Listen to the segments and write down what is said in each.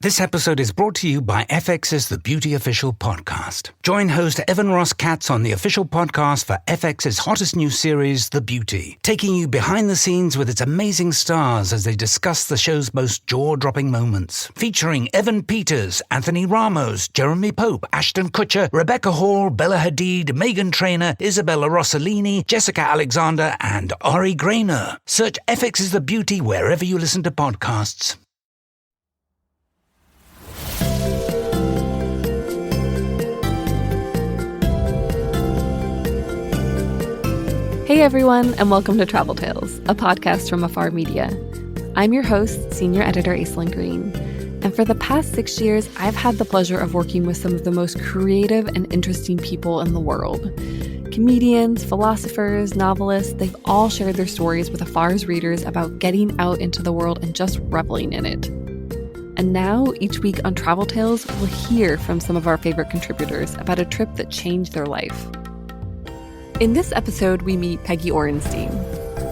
This episode is brought to you by FX's The Beauty Official Podcast. Join host Evan Ross Katz on the official podcast for FX's hottest new series, The Beauty, taking you behind the scenes with its amazing stars as they discuss the show's most jaw-dropping moments. Featuring Evan Peters, Anthony Ramos, Jeremy Pope, Ashton Kutcher, Rebecca Hall, Bella Hadid, Meghan Trainor, Isabella Rossellini, Jessica Alexander, and Ari Grainer. Search FX's The Beauty wherever you listen to podcasts. Hey everyone, and welcome to Travel Tales, a podcast from Afar Media. I'm your host, Senior Editor Aislinn Green, and for the past 6 years, I've had the pleasure of working with some of the most creative and interesting people in the world. Comedians, philosophers, novelists, they've all shared their stories with Afar's readers about getting out into the world and just reveling in it. And now, each week on Travel Tales, we'll hear from some of our favorite contributors about a trip that changed their life. In this episode, we meet Peggy Orenstein.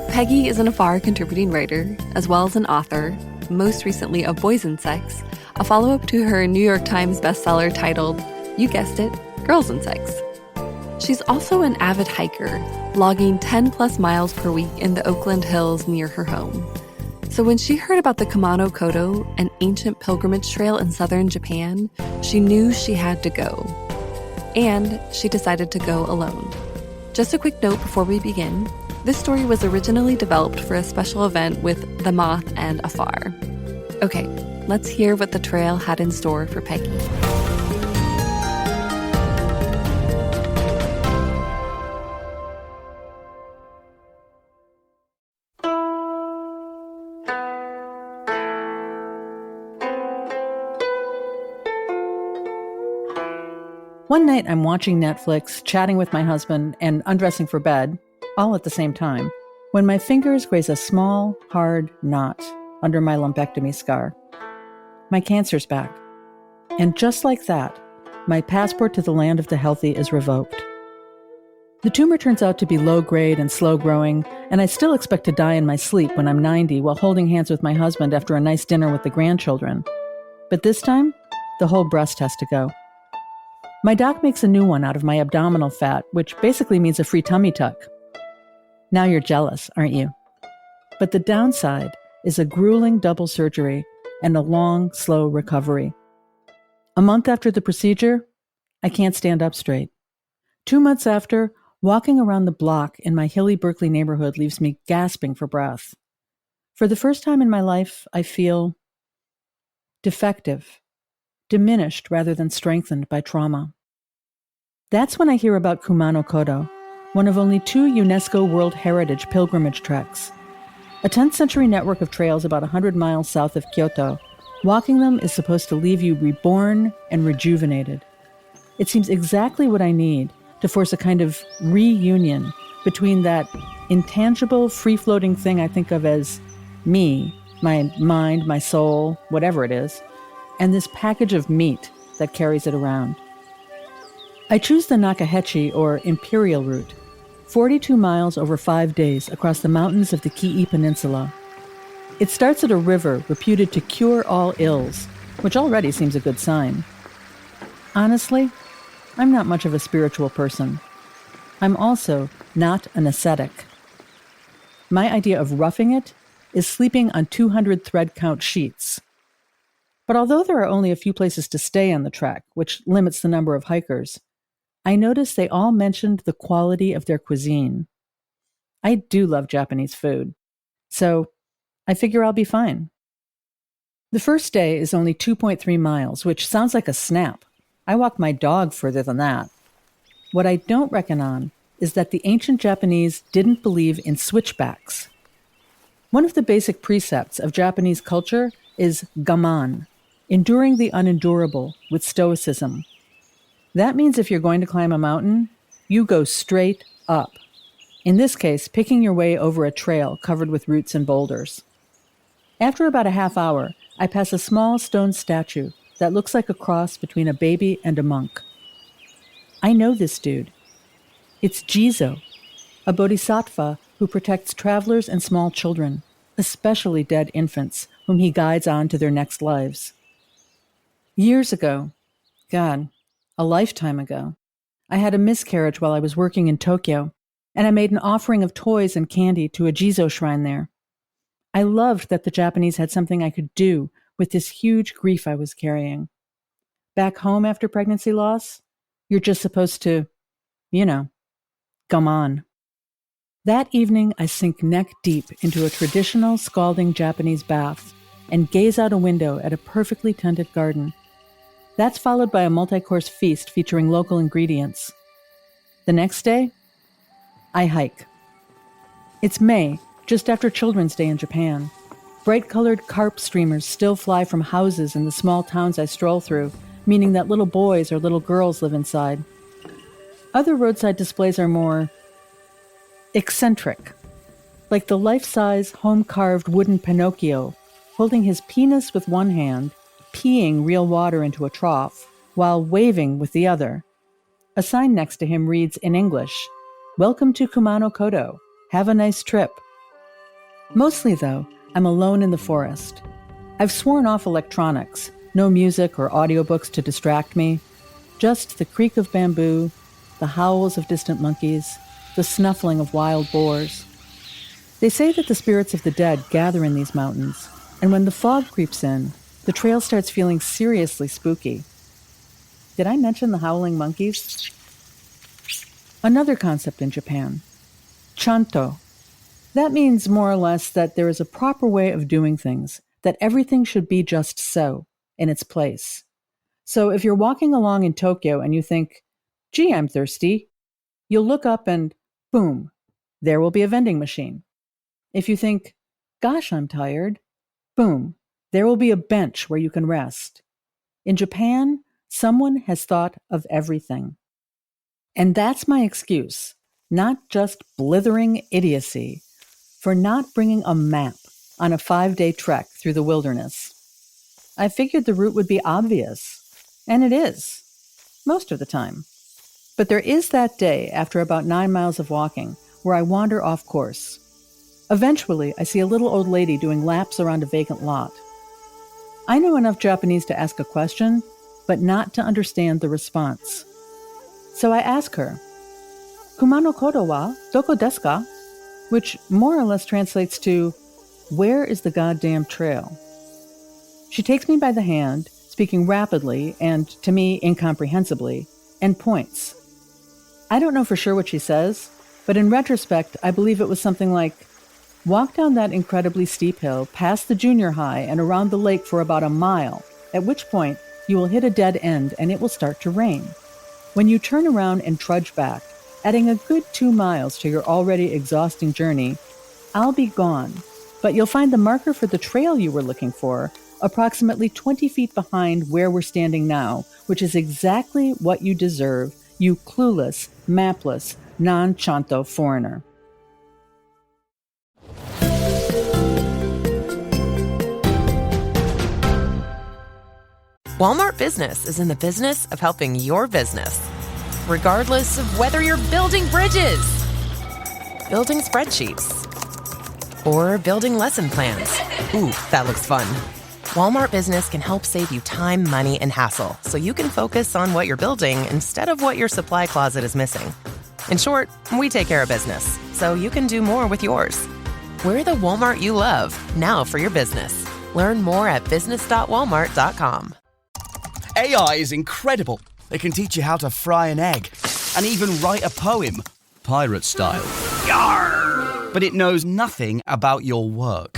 Peggy is an Afar contributing writer, as well as an author, most recently of Boys and Sex, a follow-up to her New York Times bestseller titled, you guessed it, Girls and Sex. She's also an avid hiker, logging 10-plus miles per week in the Oakland Hills near her home. So when she heard about the Kumano Kodo, an ancient pilgrimage trail in southern Japan, she knew she had to go. And she decided to go alone. Just a quick note before we begin, this story was originally developed for a special event with The Moth and Afar. Okay, let's hear what the trail had in store for Peggy. One night I'm watching Netflix, chatting with my husband, and undressing for bed, all at the same time, when my fingers graze a small, hard knot under my lumpectomy scar. My cancer's back. And just like that, my passport to the land of the healthy is revoked. The tumor turns out to be low-grade and slow-growing, and I still expect to die in my sleep when I'm 90 while holding hands with my husband after a nice dinner with the grandchildren. But this time, the whole breast has to go. My doc makes a new one out of my abdominal fat, which basically means a free tummy tuck. Now you're jealous, aren't you? But the downside is a grueling double surgery and a long, slow recovery. A month after the procedure, I can't stand up straight. 2 months after, walking around the block in my hilly Berkeley neighborhood leaves me gasping for breath. For the first time in my life, I feel defective. Diminished rather than strengthened by trauma. That's when I hear about Kumano Kodo, one of only 2 UNESCO World Heritage pilgrimage treks. A 10th century network of trails about 100 miles south of Kyoto. Walking them is supposed to leave you reborn and rejuvenated. It seems exactly what I need to force a kind of reunion between that intangible, free-floating thing I think of as me, my mind, my soul, whatever it is, and this package of meat that carries it around. I choose the Nakahechi, or Imperial route, 42 miles over 5 days across the mountains of the Kii Peninsula. It starts at a river reputed to cure all ills, which already seems a good sign. Honestly, I'm not much of a spiritual person. I'm also not an ascetic. My idea of roughing it is sleeping on 200 thread count sheets. But although there are only a few places to stay on the trek, which limits the number of hikers, I noticed they all mentioned the quality of their cuisine. I do love Japanese food, so I figure I'll be fine. The first day is only 2.3 miles, which sounds like a snap. I walk my dog further than that. What I don't reckon on is that the ancient Japanese didn't believe in switchbacks. One of the basic precepts of Japanese culture is gaman, enduring the unendurable with stoicism. That means if you're going to climb a mountain, you go straight up. In this case, picking your way over a trail covered with roots and boulders. After about a half hour, I pass a small stone statue that looks like a cross between a baby and a monk. I know this dude. It's Jizo, a bodhisattva who protects travelers and small children, especially dead infants, whom he guides on to their next lives. Years ago, God, a lifetime ago, I had a miscarriage while I was working in Tokyo, and I made an offering of toys and candy to a Jizo shrine there. I loved that the Japanese had something I could do with this huge grief I was carrying. Back home after pregnancy loss, you're just supposed to, come on. That evening, I sink neck deep into a traditional scalding Japanese bath and gaze out a window at a perfectly tended garden. That's followed by a multi-course feast featuring local ingredients. The next day, I hike. It's May, just after Children's Day in Japan. Bright-colored carp streamers still fly from houses in the small towns I stroll through, meaning that little boys or little girls live inside. Other roadside displays are more eccentric, like the life-size, home-carved wooden Pinocchio, holding his penis with one hand, peeing real water into a trough, while waving with the other. A sign next to him reads in English, "Welcome to Kumano Kodo. Have a nice trip." Mostly, though, I'm alone in the forest. I've sworn off electronics, no music or audiobooks to distract me, just the creak of bamboo, the howls of distant monkeys, the snuffling of wild boars. They say that the spirits of the dead gather in these mountains, and when the fog creeps in, the trail starts feeling seriously spooky. Did I mention the howling monkeys? Another concept in Japan, chanto. That means more or less that there is a proper way of doing things, that everything should be just so, in its place. So if you're walking along in Tokyo and you think, "Gee, I'm thirsty," you'll look up and, boom, there will be a vending machine. If you think, "Gosh, I'm tired," boom, there will be a bench where you can rest. In Japan, someone has thought of everything. And that's my excuse, not just blithering idiocy, for not bringing a map on a 5-day trek through the wilderness. I figured the route would be obvious, and it is, most of the time. But there is that day, after about 9 miles of walking, where I wander off course. Eventually, I see a little old lady doing laps around a vacant lot. I know enough Japanese to ask a question, but not to understand the response. So I ask her, "Kumano Kodo wa doko desu ka?" which more or less translates to, "Where is the goddamn trail?" She takes me by the hand, speaking rapidly and, to me, incomprehensibly, and points. I don't know for sure what she says, but in retrospect, I believe it was something like, "Walk down that incredibly steep hill, past the junior high, and around the lake for about a mile, at which point you will hit a dead end and it will start to rain. When you turn around and trudge back, adding a good 2 miles to your already exhausting journey, I'll be gone, but you'll find the marker for the trail you were looking for approximately 20 feet behind where we're standing now, which is exactly what you deserve, you clueless, mapless, non-chanto foreigner." Walmart Business is in the business of helping your business, regardless of whether you're building bridges, building spreadsheets, or building lesson plans. Ooh, that looks fun. Walmart Business can help save you time, money, and hassle so you can focus on what you're building instead of what your supply closet is missing. In short, we take care of business so you can do more with yours. We're the Walmart you love, now for your business. Learn more at business.walmart.com. AI is incredible. It can teach you how to fry an egg and even write a poem, pirate style. Yarr! But it knows nothing about your work.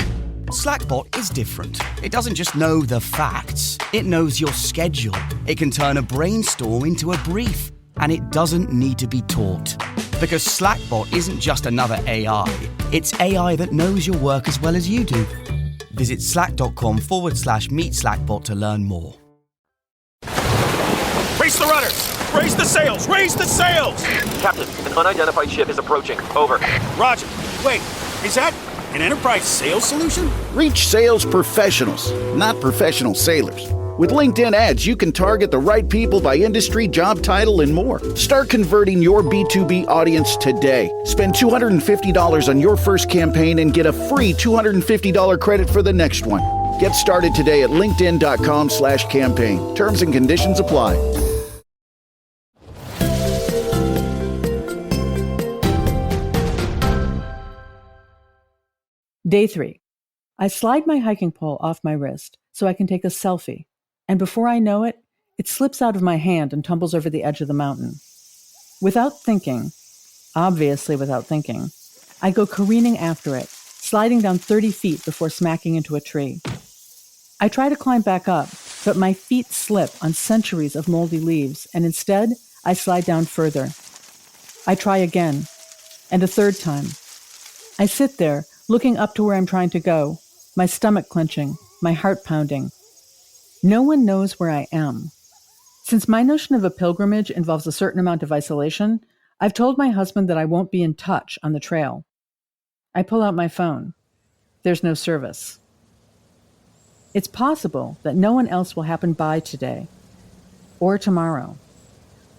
Slackbot is different. It doesn't just know the facts. It knows your schedule. It can turn a brainstorm into a brief. And it doesn't need to be taught. Because Slackbot isn't just another AI. It's AI that knows your work as well as you do. Visit slack.com/meet Slackbot to learn more. Raise the rudders! Raise the sails! Raise the sails! Captain, an unidentified ship is approaching. Over. Roger. Wait, is that an Enterprise sales solution? Reach sales professionals, not professional sailors. With LinkedIn ads, you can target the right people by industry, job title, and more. Start converting your B2B audience today. Spend $250 on your first campaign and get a free $250 credit for the next one. Get started today at linkedin.com/campaign. Terms and conditions apply. Day 3. I slide my hiking pole off my wrist so I can take a selfie, and before I know it, it slips out of my hand and tumbles over the edge of the mountain. Without thinking, obviously without thinking, I go careening after it, sliding down 30 feet before smacking into a tree. I try to climb back up, but my feet slip on centuries of moldy leaves, and instead, I slide down further. I try again, and a third time. I sit there, looking up to where I'm trying to go, my stomach clenching, my heart pounding. No one knows where I am. Since my notion of a pilgrimage involves a certain amount of isolation, I've told my husband that I won't be in touch on the trail. I pull out my phone. There's no service. It's possible that no one else will happen by today or tomorrow.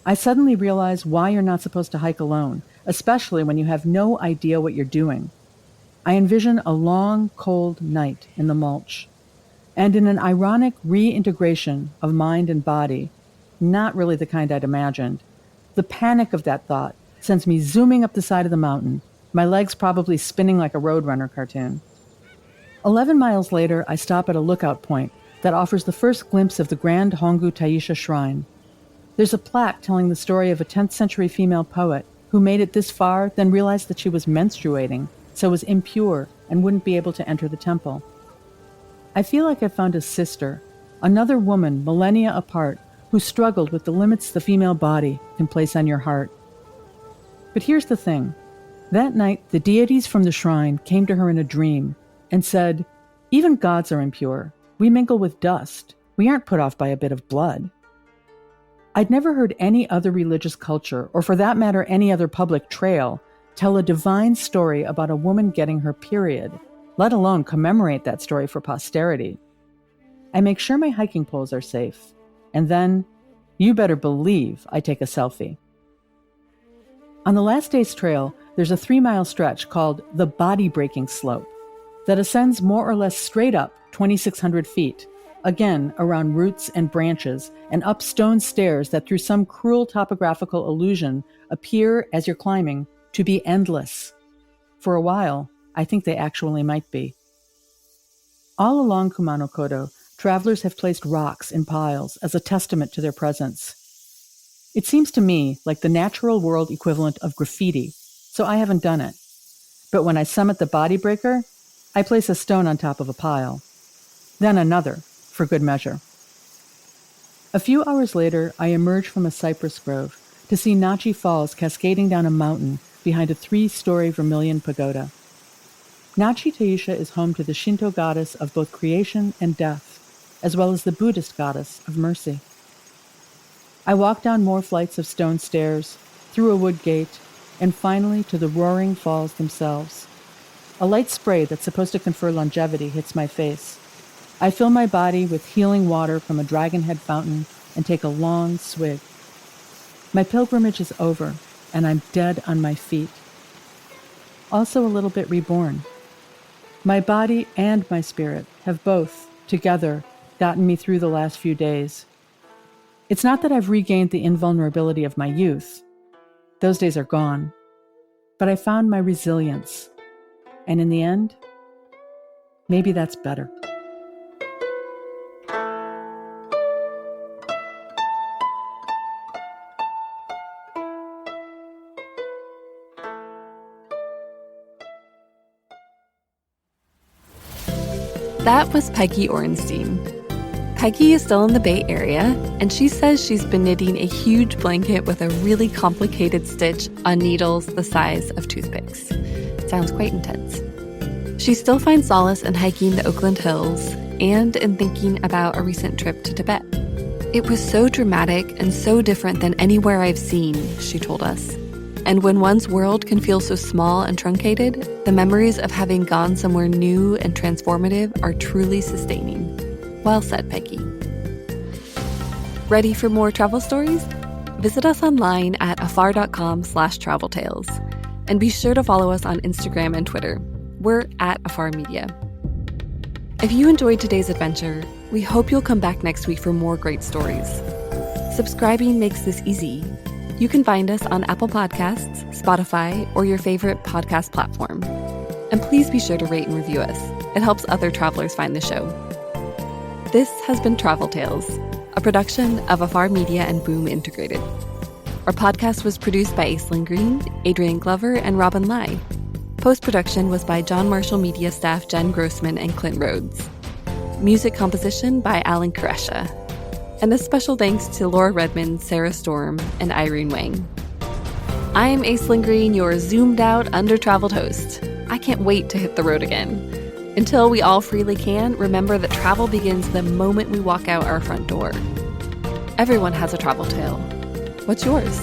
I suddenly realize why you're not supposed to hike alone, especially when you have no idea what you're doing. I envision a long, cold night in the mulch, and in an ironic reintegration of mind and body, not really the kind I'd imagined, the panic of that thought sends me zooming up the side of the mountain, my legs probably spinning like a Roadrunner cartoon. 11 miles later, I stop at a lookout point that offers the first glimpse of the Grand Hongu Taisha Shrine. There's a plaque telling the story of a 10th century female poet who made it this far, then realized that she was menstruating, so was impure and wouldn't be able to enter the temple. I feel like I found a sister, another woman millennia apart, who struggled with the limits the female body can place on your heart. But here's the thing. That night, the deities from the shrine came to her in a dream and said, "Even gods are impure. We mingle with dust. We aren't put off by a bit of blood." I'd never heard any other religious culture, or for that matter any other public trail, tell a divine story about a woman getting her period, let alone commemorate that story for posterity. I make sure my hiking poles are safe, and then, you better believe I take a selfie. On the last day's trail, there's a 3-mile stretch called the Body Breaking Slope that ascends more or less straight up 2,600 feet, again around roots and branches, and up stone stairs that through some cruel topographical illusion appear, as you're climbing, to be endless. For a while, I think they actually might be. All along Kumano-Kodo, travelers have placed rocks in piles as a testament to their presence. It seems to me like the natural world equivalent of graffiti, so I haven't done it. But when I summit the Body Breaker, I place a stone on top of a pile. Then another, for good measure. A few hours later, I emerge from a cypress grove to see Nachi Falls cascading down a mountain behind a 3-story vermilion pagoda. Nachi Taisha is home to the Shinto goddess of both creation and death, as well as the Buddhist goddess of mercy. I walk down more flights of stone stairs, through a wood gate, and finally to the roaring falls themselves. A light spray that's supposed to confer longevity hits my face. I fill my body with healing water from a dragonhead fountain and take a long swig. My pilgrimage is over, and I'm dead on my feet. Also a little bit reborn. My body and my spirit have both, together, gotten me through the last few days. It's not that I've regained the invulnerability of my youth. Those days are gone. But I found my resilience. And in the end, maybe that's better. That was Peggy Orenstein. Peggy is still in the Bay Area, and she says she's been knitting a huge blanket with a really complicated stitch on needles the size of toothpicks. Sounds quite intense. She still finds solace in hiking the Oakland Hills and in thinking about a recent trip to Tibet. It was so dramatic and so different than anywhere I've seen, she told us. And when one's world can feel so small and truncated, the memories of having gone somewhere new and transformative are truly sustaining. Well said, Peggy. Ready for more travel stories? Visit us online at afar.com/traveltales. And be sure to follow us on Instagram and Twitter. We're at Afar Media. If you enjoyed today's adventure, we hope you'll come back next week for more great stories. Subscribing makes this easy. You can find us on Apple Podcasts, Spotify, or your favorite podcast platform. And please be sure to rate and review us. It helps other travelers find the show. This has been Travel Tales, a production of Afar Media and Boom Integrated. Our podcast was produced by Aislinn Green, Adrian Glover, and Robin Lai. Post-production was by John Marshall Media staff Jen Grossman and Clint Rhodes. Music composition by Alan Koresha. And a special thanks to Laura Redmond, Sarah Storm, and Irene Wang. I'm Aislinn Green, your zoomed-out, under-traveled host. I can't wait to hit the road again. Until we all freely can, remember that travel begins the moment we walk out our front door. Everyone has a travel tale. What's yours?